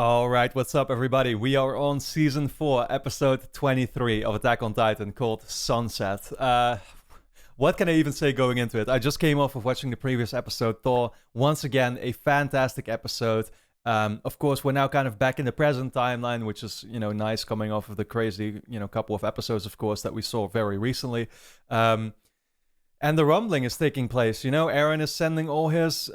Alright, what's up everybody? We are on Season 4, Episode 23 of Attack on Titan called Sunset. What can I even say going into it? I just came off of watching the previous episode, Thor. Once again, a fantastic episode. Of course, we're now kind of back in the present timeline, which is, nice coming off of the crazy, couple of episodes, of course, that we saw very recently. And the rumbling is taking place. Eren is sending all his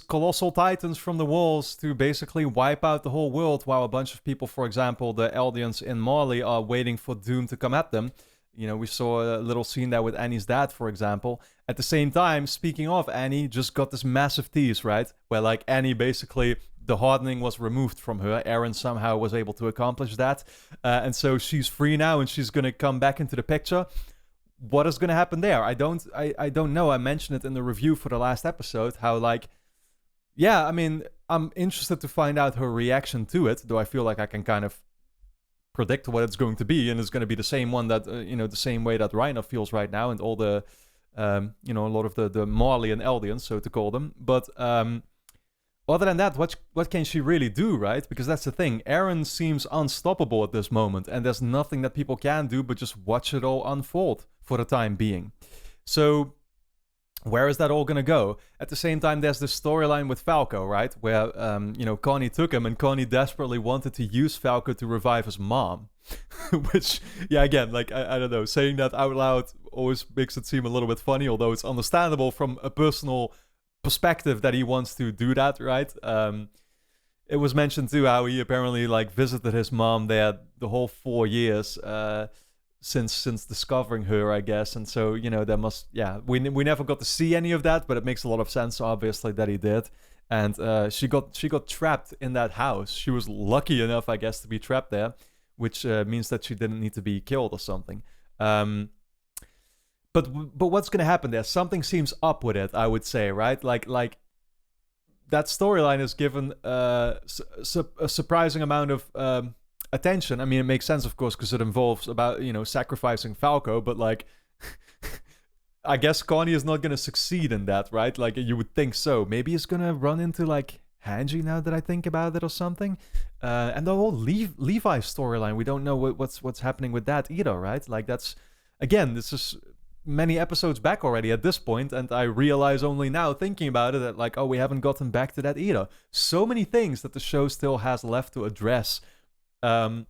colossal titans from the walls to basically wipe out the whole world, while a bunch of people, for example, the Eldians in Marley, are waiting for Doom to come at them. We saw a little scene there with Annie's dad, for example. At the same time, speaking of, Annie just got this massive tease, right? Where, Annie basically, the hardening was removed from her. Eren somehow was able to accomplish that. And so she's free now, and she's going to come back into the picture. What is going to happen there? I don't know. I mentioned it in the review for the last episode, how, I'm interested to find out her reaction to it, though I feel like I can kind of predict what it's going to be, and it's going to be the same one that, the same way that Reiner feels right now, and all the, a lot of the Marley and Eldians, so to call them. But other than that, what can she really do, right? Because that's the thing. Eren seems unstoppable at this moment, and there's nothing that people can do but just watch it all unfold for the time being. So where is that all going to go? At the same time, there's this storyline with Falco, right? Where, Connie took him, and Connie desperately wanted to use Falco to revive his mom. Which, again, I don't know, saying that out loud always makes it seem a little bit funny, although it's understandable from a personal perspective that he wants to do that, right? It was mentioned too how he apparently visited his mom there the whole 4 years since discovering her, I guess. And so, there must, we never got to see any of that, but it makes a lot of sense, obviously, that he did. And she got trapped in that house. She was lucky enough, I guess, to be trapped there, which means that she didn't need to be killed or something. But what's going to happen there? Something seems up with it, I would say, right? Like that storyline is given a surprising amount of attention. I mean, it makes sense, of course, because it involves about, sacrificing Falco, but I guess Connie is not going to succeed in that, right? You would think so. Maybe he's going to run into Hanji, now that I think about it, or something. And the whole Levi storyline, we don't know what's happening with that either, right? That's, again, this is many episodes back already at this point, and I realize only now, thinking about it, that we haven't gotten back to that either. So many things that the show still has left to address. And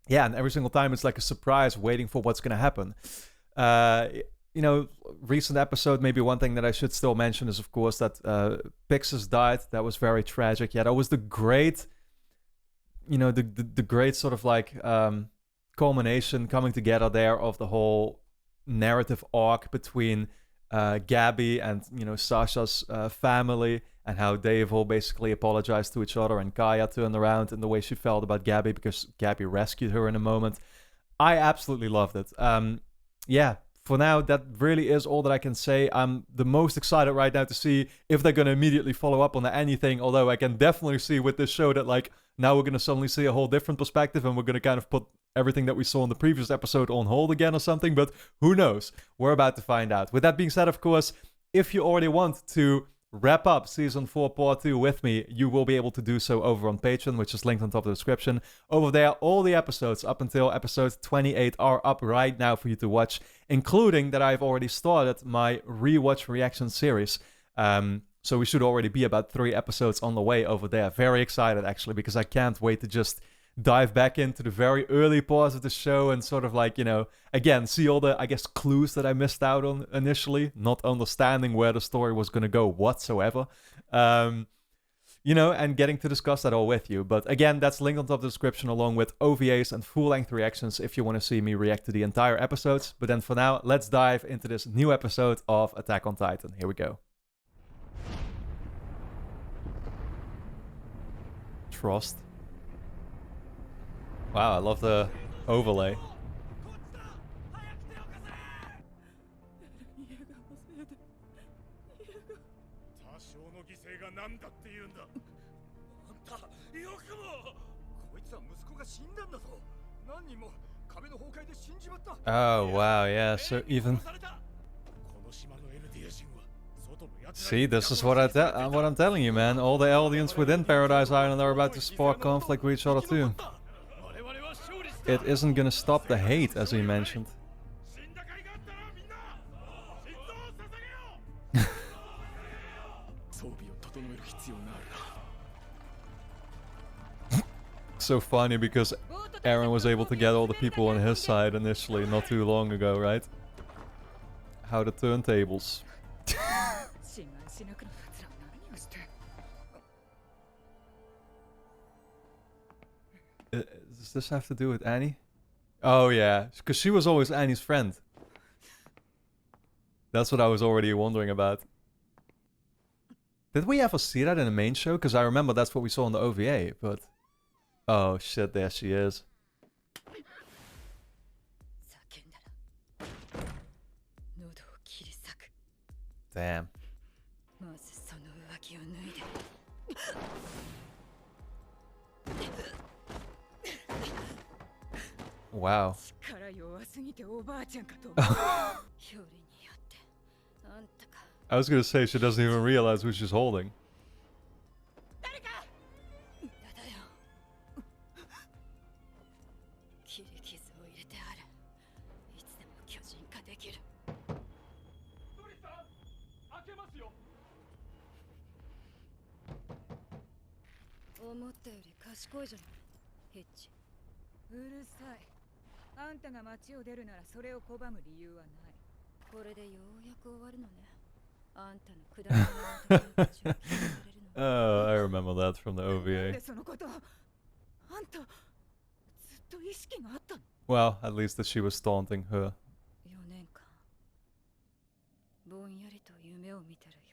every single time it's a surprise waiting for what's going to happen. Recent episode, maybe one thing that I should still mention is, of course, that Pixis died. That was very tragic. Yeah, that was the great, the great sort of culmination, coming together there of the whole narrative arc between Gabby and, Sasha's family, and how they have all basically apologized to each other, and Kaya turned around in the way she felt about Gabby because Gabby rescued her in a moment. I absolutely loved it. For now, that really is all that I can say. I'm the most excited right now to see if they're going to immediately follow up on anything, although I can definitely see with this show that now we're going to suddenly see a whole different perspective, and we're going to kind of put everything that we saw in the previous episode on hold again or something, but who knows? We're about to find out. With that being said, of course, if you already want to wrap up Season 4 Part 2 with me, you will be able to do so over on Patreon, which is linked on top of the description. Over there, all the episodes up until episode 28 are up right now for you to watch, including that I've already started my rewatch reaction series. So we should already be about 3 episodes on the way over there. Very excited, actually, because I can't wait to just dive back into the very early parts of the show and sort of again, see all the, I guess, clues that I missed out on initially, not understanding where the story was going to go whatsoever, and getting to discuss that all with you. But again, that's linked on top of the description, along with OVAs and full-length reactions if you want to see me react to the entire episodes. But then for now, let's dive into this new episode of Attack on Titan. Here we go. Trust. Wow, I love the overlay. 壁の崩壊で死んじまった。 Oh wow, yeah, so even See, this is what what I'm telling you, man. All the aliens within Paradise Island are about to spark conflict with each other too. It isn't gonna stop the hate, as he mentioned. So funny because Aaron was able to get all the people on his side initially, not too long ago, right? How the turntables. Does this have to do with Annie? Oh yeah, because she was always Annie's friend. That's what I was already wondering about. Did we ever see that in the main show? Because I remember that's what we saw in the OVA, but... Oh shit, there she is. Damn. Wow. I was gonna say she doesn't even realize who she's holding. Oh, I remember that from the OVA. Well, at least that she was taunting her.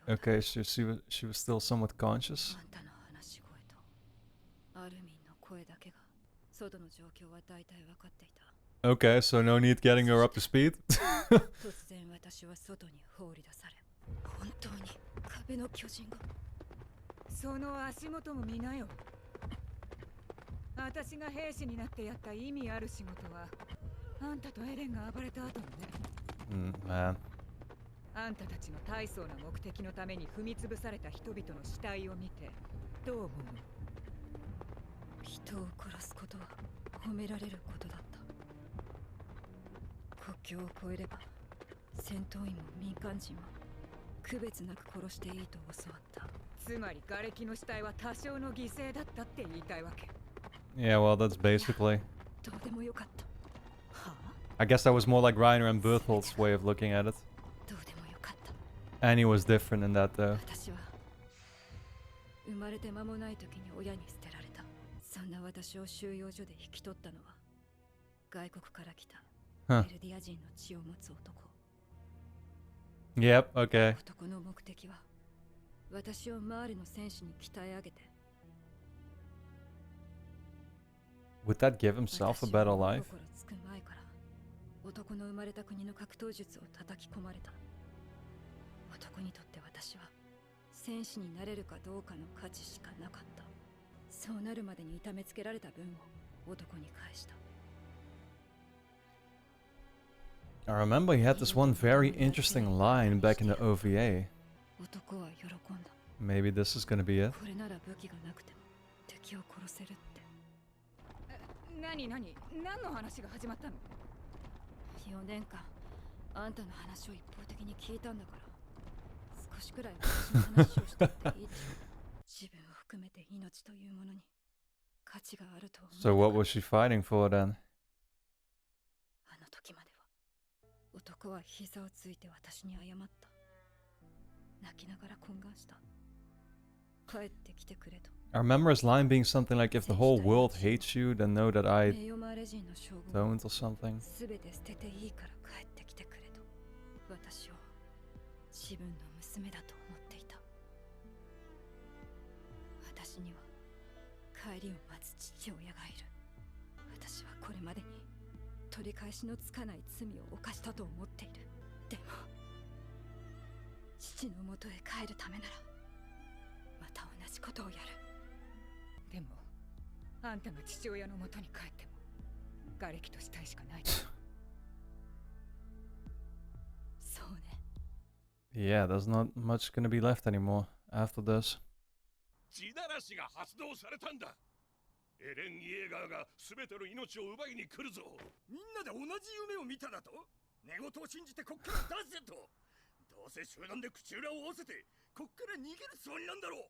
Okay, so she was still somewhat conscious. Okay, so no need getting her up to speed. Man. あんたたちの大層な目的のために踏み潰された人々の死体を見てどう思う？人を殺すことは褒められることだった。国境を越えれば戦闘員も民間人も区別なく殺していいと教わった。つまり瓦礫の死体は多少の犠牲だったって言いたいわけ。Yeah, well, that's basically. どうでもよかった。はあ？ I guess that was more like Reiner and Berthold's way of looking at it. Annie was different in that though. 私は生まれて間もない時に親に捨てられた。そんな私を収容所で引き取ったのは外国から来たエルディア人の血を持つ男。Yep, okay. 男の目的は私をマーレの戦士に鍛え上げて。Would that give himself a better life? 男の生まれた国の格闘術を叩き込まれた。男にとって私は戦士になれるかどうかの価値しかなかった。そうなるまでに痛めつけられた分を男に返した。I remember he had this one very interesting line back in the OVA. 男は喜んだ。Maybe this is gonna be it. これなら武器がなくても敵を殺せるって。何の話が始まったの？4年間あんたの話を一方的に聞いたんだから。少しくらい私の話をしてっていいでしょ。自分を含めて命というものに価値があると思う。So what was she fighting for then? あの時までは男は膝をついて私に謝った。泣きながら懇願した。帰ってきてくれと。I remember his line being something like, if the whole world hates you, then know that I don't or something. すべて捨てていいから帰ってきてくれと。私を自分の娘だと思っていた。私には帰りを待つ父親がいる。私はこれまでに取り返しのつかない罪を犯したと思っている。でも父のもとへ帰るためならまた同じことをやる。でもあんたが父親のもとに帰っても瓦礫と死体しかない。そうね。Yeah, there's not much gonna be left anymore after this. 地ならしが発動されたんだ。エレン・イエーガーが全ての命を奪いに来るぞ。みんなで同じ夢を見ただと？寝言を信じてこっから出せと。どうせ集団で口裏を合わせてこっから逃げるつもりなんだろう。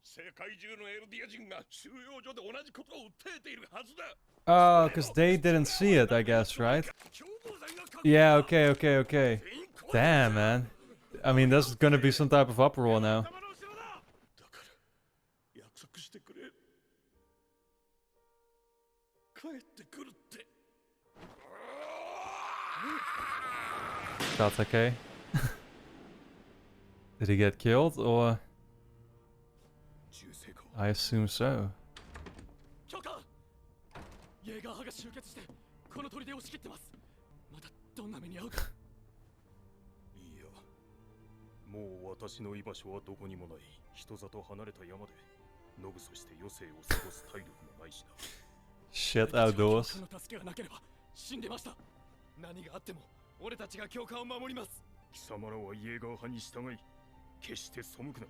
世界中のエルディア人が収容所で同じことを訴えているはずだ。Oh, because they didn't see it, I guess, right? Yeah, okay, okay, okay. Damn, man. I mean, there's gonna be some type of uproar now. だから約束してくれ。帰ってくるって。That's okay. Did he get killed, or...? I assume so. 許可。イエーガー派が集結してこの砦を仕切ってます。またどんな目に遭うか。いいや、もう私の居場所はどこにもない。人里離れた山でのぐそして余生を過ごす体力もないしな。Shit outdoors. の助けがなければ死んでました。何があっても俺たちが教官を守ります。貴様らはイエーガー派に従い決して背くな。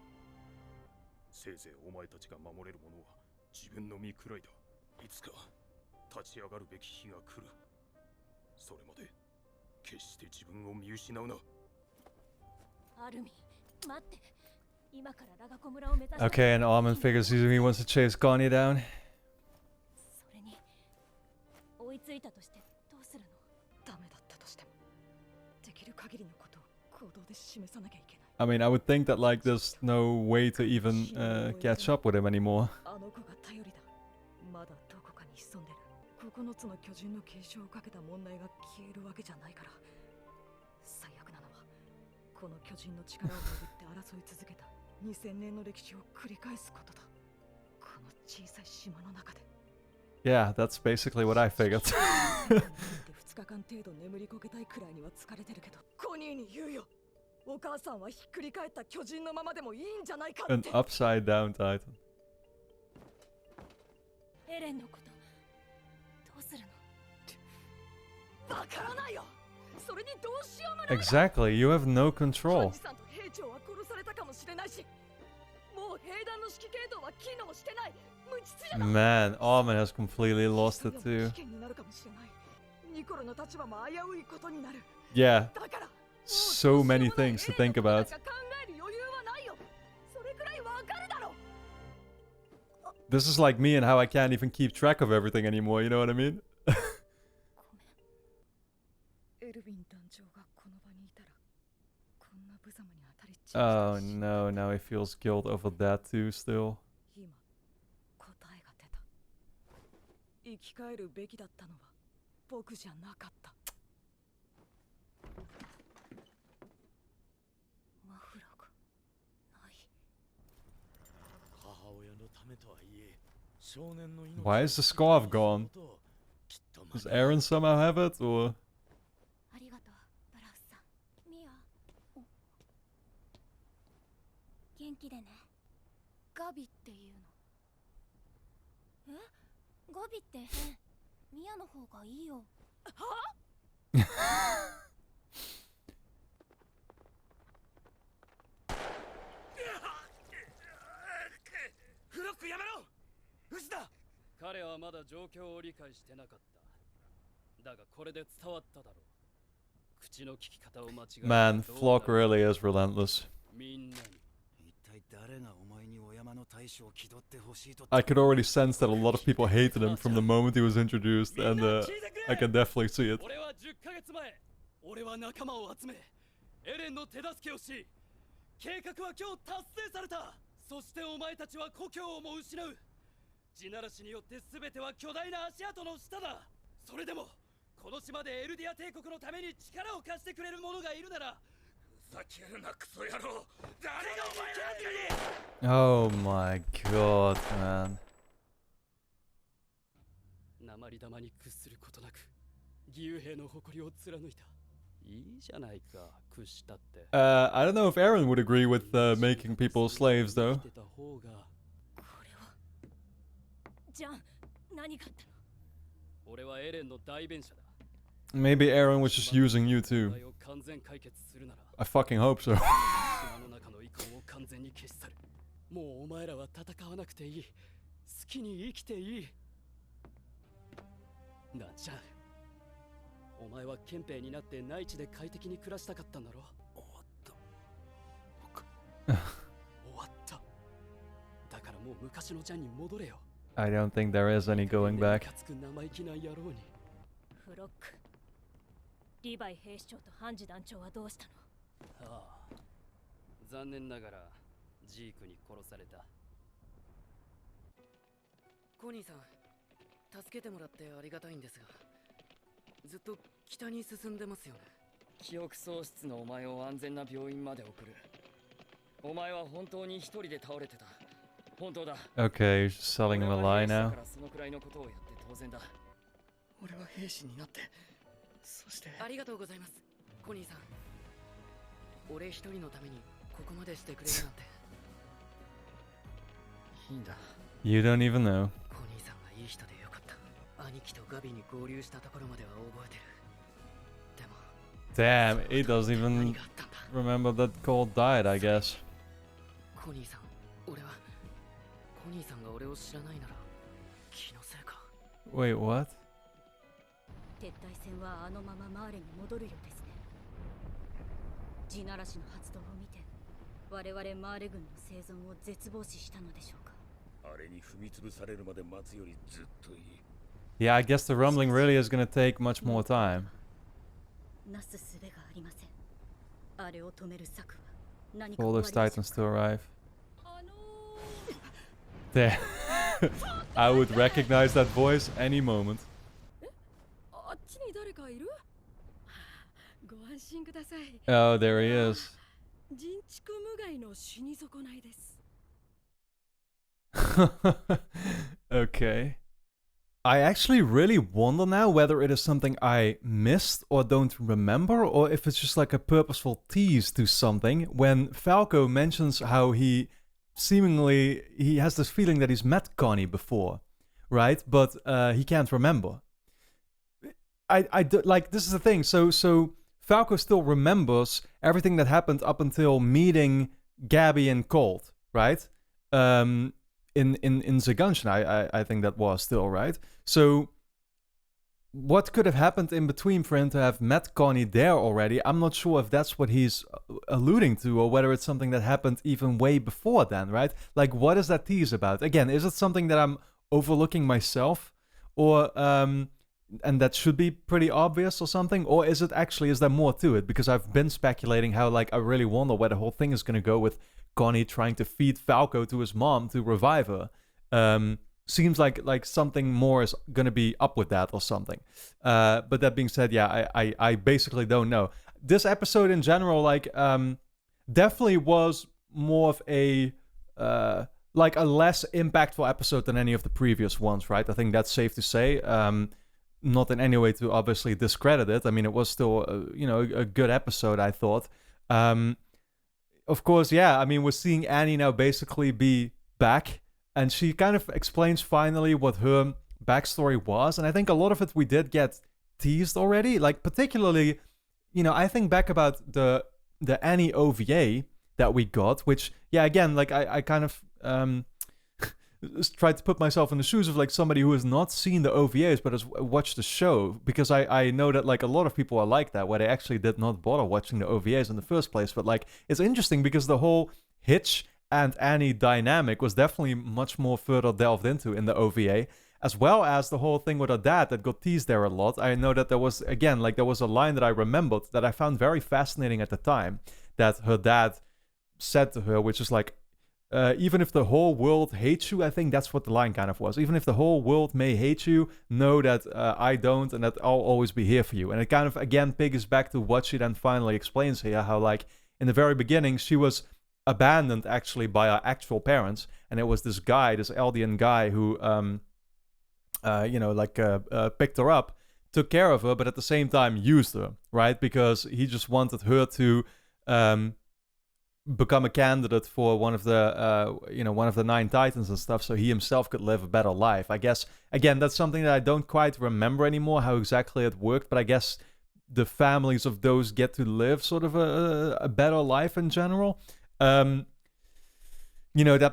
せいぜいお前たちが守れるものは自分の身くらいだ。いつか立ち上がるべき日が来る。それまで決して自分を見失うな。アルミ、待って。今からラガコ村を目指して。 Okay, and Armin figures he wants to chase Garnia down. それに追いついたとしてどうするの？ダメだったとしてもできる限りのことを行動で示さなきゃいけない。I mean, I would think that, like, there's no way to even catch up with him anymore. あの子が頼りだ。まだどこかに潜んでる。9つの巨人の継承をかけた問題が消えるわけじゃないから。最悪なのはこの巨人の力を巡って争い続けた2000年の歴史を繰り返すことだ。この小さい島の中で。 Yeah, that's basically what I figured. 2日間程度眠りこけたいくらいには疲れてるけど、コニーに言うよ。お母さんはひっくり返った巨人のままでもいいんじゃないかって。 An upside down Titan. エレンのことどうするの？わからないよ。それにどうしようもない。 Exactly, you have no control. さんと兵長は殺されたかもしれないし、もう兵団の指揮系統は機能してない。無秩序だ。 Man, Armin has completely lost it too. 危険になるかもしれない。ニコロの立場も危ういことになる。 Yeah, だから so many things to think about. 考える余裕はないよ。それくらいわかるだろ。 This is like me and how I can't even keep track of everything anymore, you know what I mean? エルヴィン団長がこの場にいたらこんな無様に当たり Oh no, now he feels guilt over that too still. 今答えが出た。生き返るべきだったのは僕じゃなかった。マフラーがない。母親のためとはいえ、少年の命 Why is the scarf gone? きっと Does Aaron somehow have it, or...? ありがとう、ブラウスさん。ミア、元気でね。ガビっていうの？え？ガビって変。ミアの方がいいよ。は？フロックやめろ！嘘だ！彼はまだ状況を理解してなかった。だがこれで伝わっただろう。口の聞き方を間違え。 Man, Flock really is relentless. みんなに。 I could already sense that a lot of people hated him from the moment he was introduced, and I can definitely see it. 俺は10ヶ月前、俺は仲間を集め、エレンの手助けをし、計画は今日達成された。そしてお前たちは故郷をも失う。地ならしによって全ては巨大な足跡の下だ。それでもこの島でエルディア帝国のために力を貸してくれる者がいるなら。 ふざけるなクソ野郎！誰がお前なんかに！ Oh my god, man. 鉛玉に屈することなく義勇兵の誇りを貫いた。いいじゃないか、屈したって。I don't know if Aaron would agree with making people slaves, though. これはじゃあ何があったの？俺はエレンの代弁者だ。Maybe Aaron was just using you too. I fucking hope so. 島の中の遺恨を完全に消し去る。もうお前らは戦わなくていい。好きに生きていい。なんじゃ。お前は憲兵になって内地で快適に暮らしたかったんだろ。終わった。終わった。だからもう昔のジャンに戻れよ。I don't think there is any going back. 生意気な野郎に。フロック。リヴァイ兵士長とハンジ団長はどうしたの？ああ、残念ながらジークに殺された。コニーさん、助けてもらってありがたいんですが、ずっと北に進んでますよね。記憶喪失のお前を安全な病院まで送る。お前は本当に一人で倒れてた。本当だ。Okay, you're just selling him a lie now. そのくらいのことをやって当然だ。俺は兵士になって、そしてありがとうございます、コニーさん。俺一人のためにここまでしてくれるなんて。いいんだ。You don't even know. コニーさんはいい人でよかった。兄貴とガビに合流したところまでは覚えてる。でも Damn, he doesn't even remember that Colt died, I guess. コニーさん、俺はコニーさんが俺を知らないなら気のせいか。 Wait, what? 撤退戦はあのままマーレに戻るようですね。地ならしの発動を見て、我々マーレ軍の生存を絶望視したのでしょうか。あれに踏み潰されるまで待つよりずっといい。Yeah, I guess the rumbling really is gonna take much more time. なすすべがありません。あれを止める策は何か All おあ those りでしょう titans to arrive. There. I would recognize that voice any moment. あっちに誰かいる？ご安心ください。 Oh, there he is. 人畜無害の死に損ないです。Okay. I actually really wonder now whether it is something I missed or don't remember, or if it's just like a purposeful tease to something. When Falco mentions how he has this feeling that he's met Connie before, right? But he can't remember. Like, this is the thing. So Falco still remembers everything that happened up until meeting Gabby and Colt, right? In Zaguntion, I think that was still, right? So what could have happened in between for him to have met Connie there already? I'm not sure if that's what he's alluding to, or whether it's something that happened even way before then, right? Like, what is that tease about? Again, is it something that I'm overlooking myself, or and that should be pretty obvious or something? Or is there more to it? Because I've been speculating how, like, I really wonder where the whole thing is going to go with Connie trying to feed Falco to his mom to revive her. Seems like something more is going to be up with that or something. But that being said, yeah, I basically don't know. This episode in general, like, definitely was more of a like a less impactful episode than any of the previous ones, right? I think that's safe to say. Not in any way to obviously discredit it. I mean, it was still, a good episode, I thought. Of course, yeah, I mean, we're seeing Annie now basically be back, and she kind of explains finally what her backstory was, and I think a lot of it we did get teased already, like, particularly, I think back about the Annie OVA that we got, which, yeah, again, like, I kind of tried to put myself in the shoes of, like, somebody who has not seen the OVAs but has watched the show, because I know that, like, a lot of people are like that, where they actually did not bother watching the OVAs in the first place. But, like, it's interesting because the whole Hitch and Annie dynamic was definitely much more further delved into in the OVA, as well as the whole thing with her dad that got teased there a lot. I know that there was, again, like, there was a line that I remembered that I found very fascinating at the time, that her dad said to her, which is like, even if the whole world hates you, I think that's what the line kind of was. Even if the whole world may hate you, know that I don't, and that I'll always be here for you. And it kind of, again, piggers back to what she then finally explains here, how, like, in the very beginning, she was abandoned, actually, by her actual parents. And it was this guy, this Eldian guy, who, picked her up, took care of her, but at the same time used her, right? Because he just wanted her to become a candidate for one of the one of the 9 Titans and stuff, so he himself could live a better life. I guess again that's something that I don't quite remember anymore how exactly it worked, but I guess the families of those get to live sort of a better life in general. That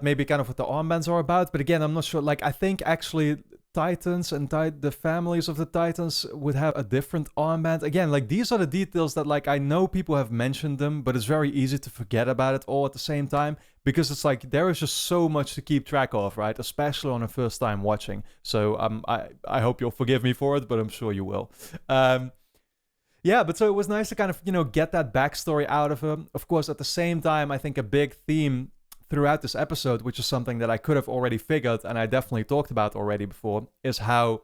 may be kind of what the armbands are about, but again, I'm not sure. Like, I think actually Titans and the families of the Titans would have a different armband. Again, like, these are the details that, like, I know people have mentioned them, but it's very easy to forget about it all at the same time, because it's like, there is just so much to keep track of, right? Especially on a first time watching. So I hope you'll forgive me for it, but I'm sure you will. Yeah, but so it was nice to kind of, get that backstory out of him. Of course, at the same time, I think a big theme throughout this episode, which is something that I could have already figured, and I definitely talked about already before, is how,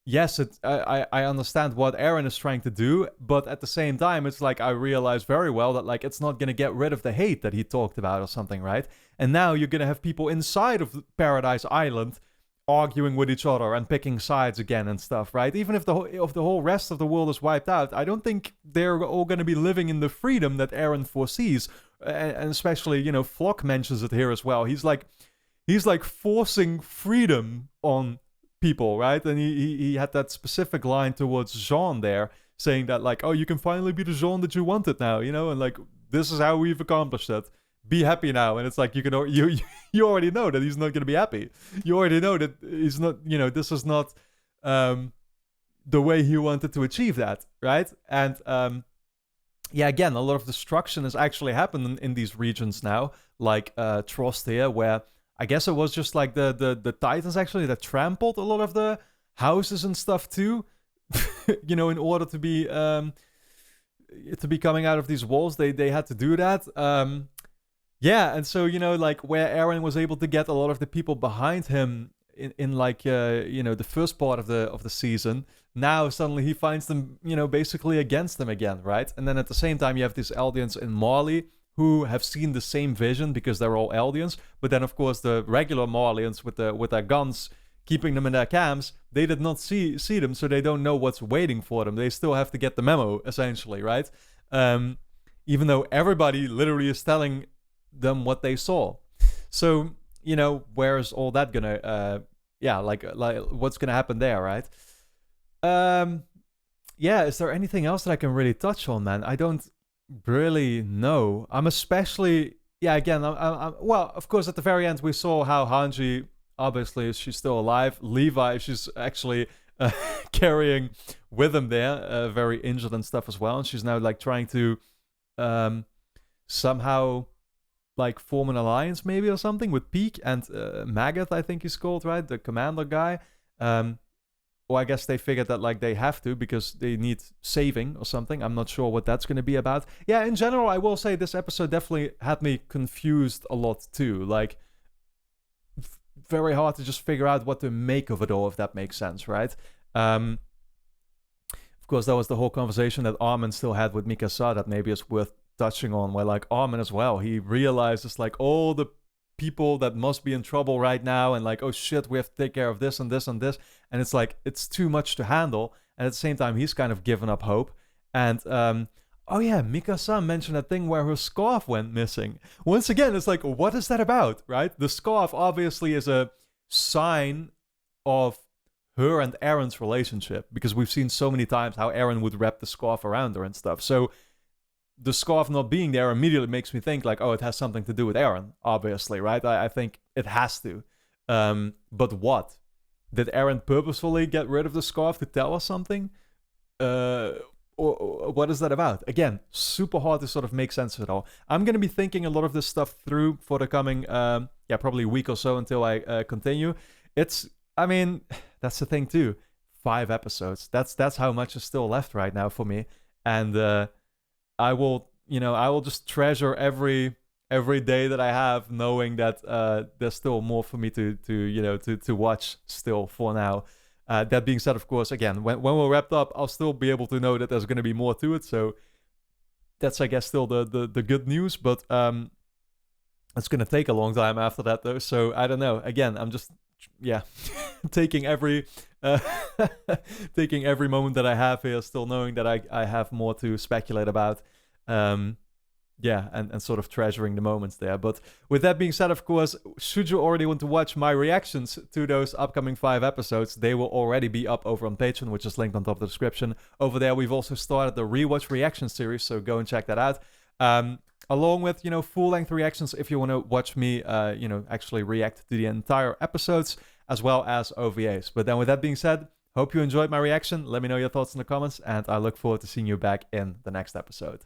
yes, I understand what Eren is trying to do, but at the same time, it's like I realize very well that, like, it's not going to get rid of the hate that he talked about or something, right? And now you're going to have people inside of Paradise Island arguing with each other and picking sides again and stuff, right? Even if the whole rest of the world is wiped out, I don't think they're all going to be living in the freedom that Eren foresees. And especially, Flock mentions it here as well. He's like forcing freedom on people, right? And he had that specific line towards Jean there, saying that, like, oh, you can finally be the Jean that you wanted now, and like, this is how we've accomplished it. Be happy now. And it's like, you already know that he's not going to be happy. You already know that he's not, this is not the way he wanted to achieve that, right? And yeah, again, a lot of destruction has actually happened in these regions now, like Trost here, where I guess it was just like the Titans actually that trampled a lot of the houses and stuff too, in order to be coming out of these walls, they had to do that. Yeah, and so, like, where Eren was able to get a lot of the people behind him in like, the first part of the season, now suddenly he finds them, basically against them again, right? And then at the same time, you have these Eldians in Marley who have seen the same vision because they're all Eldians. But then, of course, the regular Marlians with their guns keeping them in their camps, they did not see them, so they don't know what's waiting for them. They still have to get the memo, essentially, right? Even though everybody literally is telling them what they saw. So, where is all that gonna like what's gonna happen there, right? Yeah, is there anything else that I can really touch on, man? I don't really know. I'm especially, again, I'm well, of course, at the very end we saw how Hanji, obviously she's still alive. Levi, she's actually carrying with him there, very injured and stuff as well, and she's now like trying to somehow like form an alliance maybe or something with Peak and Magath, I think he's called, right? The commander guy. Or I guess they figured that like they have to because they need saving or something. I'm not sure what that's going to be about. Yeah, in general, I will say this episode definitely had me confused a lot too. Like, very hard to just figure out what to make of it all, if that makes sense, right? Of course, that was the whole conversation that Armin still had with Mikasa that maybe is worth touching on, where like Armin as well, he realizes like all the people that must be in trouble right now, and like, oh shit, we have to take care of this and this and this, and it's like it's too much to handle. And at the same time, he's kind of given up hope. And oh yeah, Mikasa mentioned that thing where her scarf went missing. Once again, it's like, what is that about, right? The scarf obviously is a sign of her and Eren's relationship, because we've seen so many times how Eren would wrap the scarf around her and stuff. So the scarf not being there immediately makes me think like, oh, it has something to do with Eren, obviously, right? I think it has to. But what? Did Eren purposefully get rid of the scarf to tell us something? Or what is that about? Again, super hard to sort of make sense of it all. I'm going to be thinking a lot of this stuff through for the coming, probably a week or so until I continue. I mean, that's the thing too. 5 episodes. That's how much is still left right now for me. And I will just treasure every day that I have, knowing that there's still more for me to watch still for now. That being said, of course, again, when we're wrapped up, I'll still be able to know that there's going to be more to it. So that's, I guess, still the good news. But it's going to take a long time after that, though. So I don't know. Again, I'm just taking every taking every moment that I have here, still knowing that I have more to speculate about. yeah, and sort of treasuring the moments there. But with that being said, of course, should you already want to watch my reactions to those upcoming 5 episodes, they will already be up over on Patreon, which is linked on top of the description. Over there, we've also started the rewatch reaction series, so go and check that out. Along with, full-length reactions if you want to watch me, actually react to the entire episodes, as well as OVAs. But then with that being said, hope you enjoyed my reaction. Let me know your thoughts in the comments, and I look forward to seeing you back in the next episode.